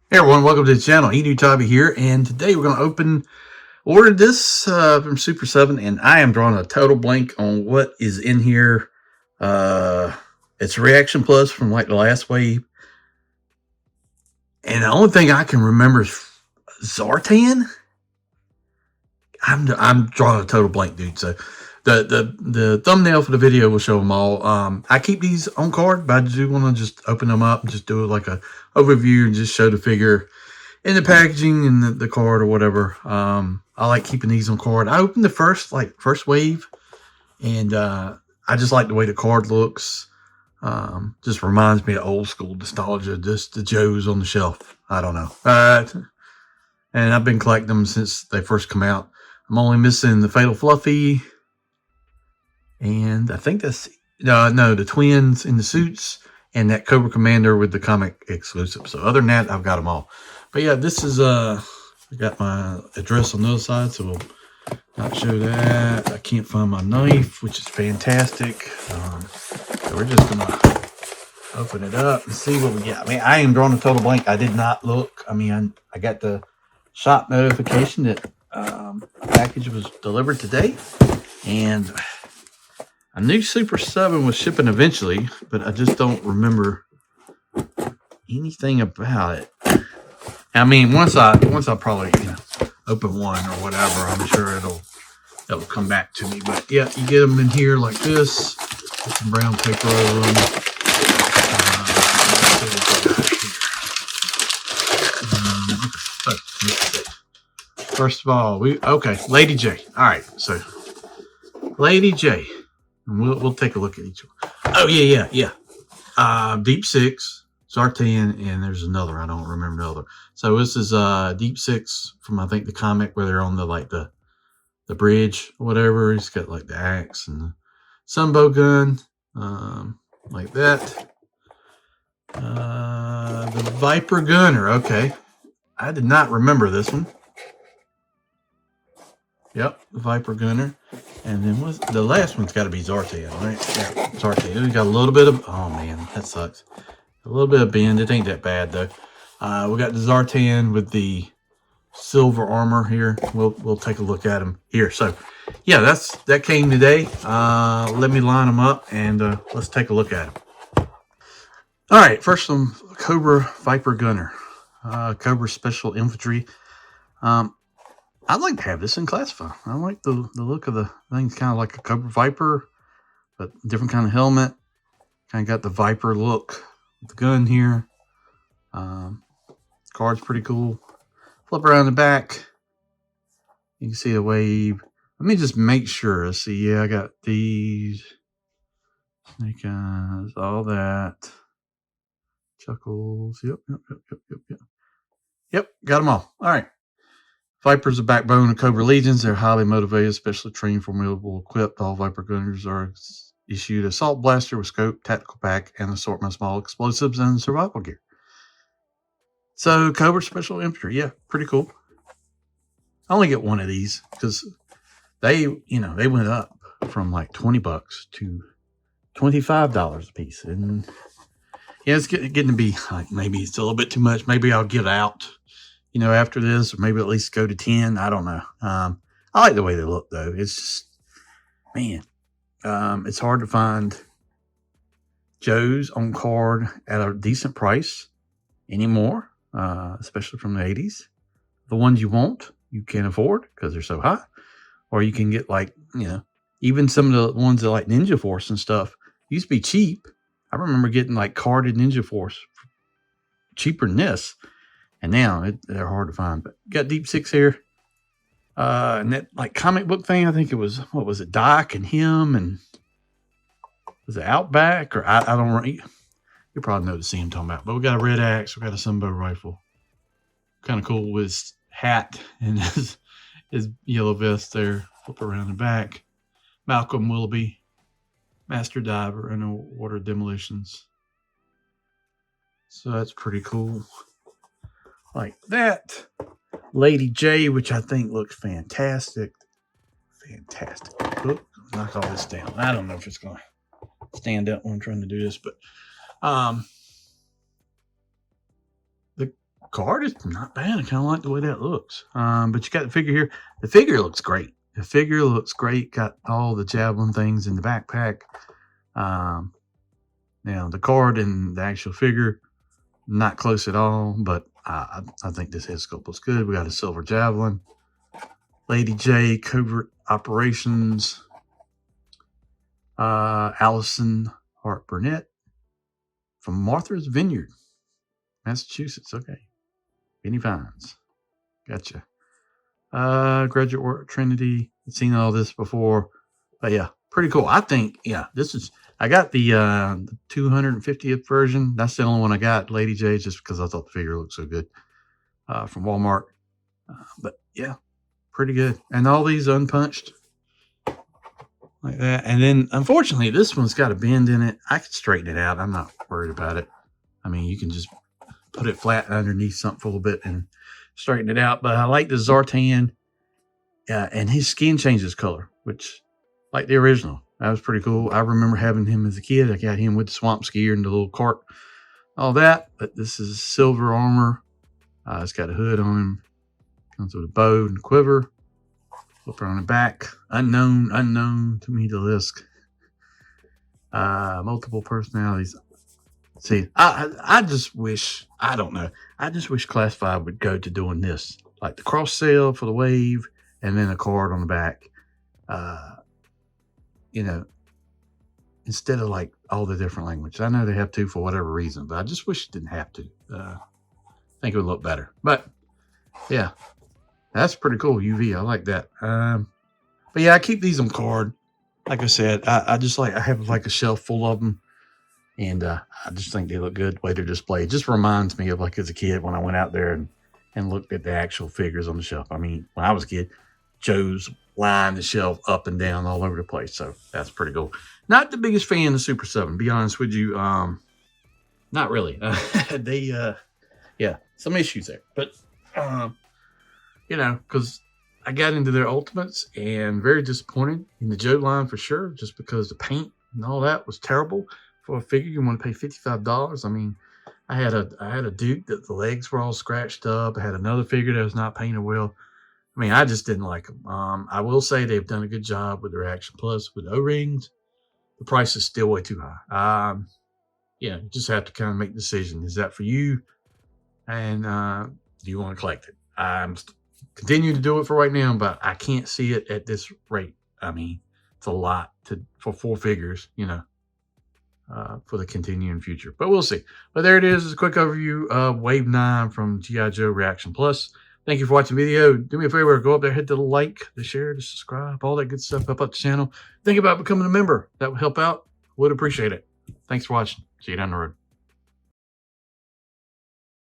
Hey everyone, welcome to the channel. Enewtabie here, and today we're going to order this from Super 7, and I am drawing a total blank on what is in here. It's Reaction Plus from like the last wave, and the only thing I can remember is Zartan. I'm drawing a total blank, dude. So the thumbnail for the video will show them all. I keep these on card, but I do want to just open them up and just do like a overview and just show the figure in the packaging and the card or whatever. I like keeping these on card. I opened the first wave, and I just like the way the card looks. Just reminds me of old school nostalgia, just the Joes on the shelf. I don't know. And I've been collecting them since they first come out. I'm only missing the Fatal Fluffy, and I think that's no, the twins in the suits, and that Cobra Commander with the comic exclusive. So other than that, I've got them all. But yeah, this is I got my address on the other side, so we'll not show that. I can't find my knife, which is fantastic. So we're just gonna open it up and see what we got. I mean, I am drawing a total blank. I did not look. I mean, I got the shop notification that a package was delivered today, and I knew Super 7 was shipping eventually, but I just don't remember anything about it. I mean, once I probably open one or whatever, I'm sure it'll come back to me. But yeah, you get them in here like this. Put some brown paper over them. First of all, Lady J. All right, so Lady J. And we'll take a look at each one. Oh yeah. Deep Six, Zartan, and there's another. I don't remember the other. So this is Deep Six from, I think, the comic where they're on the bridge or whatever. He's got like the axe and the sunbow gun, like that. The Viper Gunner. Okay, I did not remember this one. Yep, the Viper Gunner. And then the last one's got to be Zartan, right? Yeah, Zartan. We got a little bit of, oh man, that sucks. A little bit of bend. It ain't that bad though. We got the Zartan with the silver armor here. We'll take a look at them here. So yeah, that came today. Let me line them up and let's take a look at them. All right, first some Cobra Viper Gunner, Cobra Special Infantry. I'd like to have this in Classify. I like the look of the thing. It's kind of like a Cobra Viper, but different kind of helmet. Kind of got the Viper look with the gun here. Card's pretty cool. Flip around the back. You can see a wave. Let me just make sure. Let's see. Yeah, I got these. Snake eyes, all that. Chuckles. Yep. Yep, got them all. All right. Viper's the backbone of Cobra Legions. They're highly motivated, specially trained, formidable, equipped. All Viper Gunners are issued assault blaster with scope, tactical pack, and assortment of small explosives and survival gear. So Cobra Special Infantry, yeah, pretty cool. I only get one of these because they went up from like $20 to $25 a piece, and yeah, it's getting to be like maybe it's a little bit too much. Maybe I'll get out, after this, or maybe at least go to 10. I don't know. I like the way they look though. It's just, man, it's hard to find Joes on card at a decent price anymore, especially from the 80s. The ones you want, you can't afford because they're so high. Or you can get like, even some of the ones that like Ninja Force and stuff used to be cheap. I remember getting like carded Ninja Force cheaper than this. And now they're hard to find. But got Deep Six here. And that like comic book thing, I think it was, what was it, Doc and him, and was it Outback, or I don't know. You probably know the scene I'm talking about. But we got a red axe, we got a sunbow rifle. Kind of cool with his hat and his yellow vest there. Flip around the back. Malcolm Willoughby, Master Diver, and Water Demolitions. So that's pretty cool. Like that. Lady J, which I think looks fantastic. Oop, knock all this down. I don't know if it's going to stand up when I'm trying to do this, but the card is not bad. I kind of like the way that looks. But you got the figure here. The figure looks great. The figure looks great. Got all the javelin things in the backpack. Now the card and the actual figure, not close at all, but I think this head sculpt looks good. We got a silver javelin. Lady J, Covert Operations. Allison Hart Burnett from Martha's Vineyard, Massachusetts. Okay. Benny Vines. Gotcha. Graduate work, Trinity. I've seen all this before. But yeah, pretty cool. I think, yeah, this is, I got the 250th version. That's the only one I got, Lady J, just because I thought the figure looked so good from Walmart. But yeah, pretty good. And all these unpunched like that. And then, unfortunately, this one's got a bend in it. I can straighten it out. I'm not worried about it. I mean, you can just put it flat underneath something for a little bit and straighten it out. But I like the Zartan. And his skin changes color, which, like the original, that was pretty cool. I remember having him as a kid. I got him with the swamp skier and the little cart, all that. But this is silver armor. It's got a hood on him. Comes with a bow and quiver. Flipper on the back. Unknown to me, the list. Multiple personalities. See, I just wish, I don't know. I just wish Class 5 would go to doing this. Like the cross sale for the wave. And then a card on the back, you know, instead of like all the different languages. I know they have to for whatever reason, but I just wish it didn't have to. I think it would look better. But yeah, that's pretty cool. UV, I like that. But yeah, I keep these on card. Like I said, I just like, I have like a shelf full of them. And I just think they look good the way they're displayed. It just reminds me of like as a kid when I went out there and looked at the actual figures on the shelf. I mean, when I was a kid, Joe's lined the shelf up and down all over the place. So that's pretty cool. Not the biggest fan of Super 7, be honest with you. Not really. Yeah, some issues there. But, you know, because I got into their Ultimates and very disappointed in the Joe line for sure, just because the paint and all that was terrible. For a figure, you want to pay $55. I mean, I had a Duke that the legs were all scratched up. I had another figure that was not painted well. I mean, I just didn't like them. I will say they've done a good job with their Action Plus with O-rings. The price is still way too high. Yeah, you just have to kind of make a decision. Is that for you? And do you want to collect it? I'm continuing to do it for right now, but I can't see it at this rate. I mean, it's a lot for 4 figures, you know, for the continuing future. But we'll see. But there it is. It's a quick overview of Wave 9 from G.I. Joe Reaction Plus. Thank you for watching the video. Do me a favor, go up there, hit the like, the share, the subscribe, all that good stuff. Help out the channel. Think about becoming a member. That would help out. Would appreciate it. Thanks for watching. See you down the road.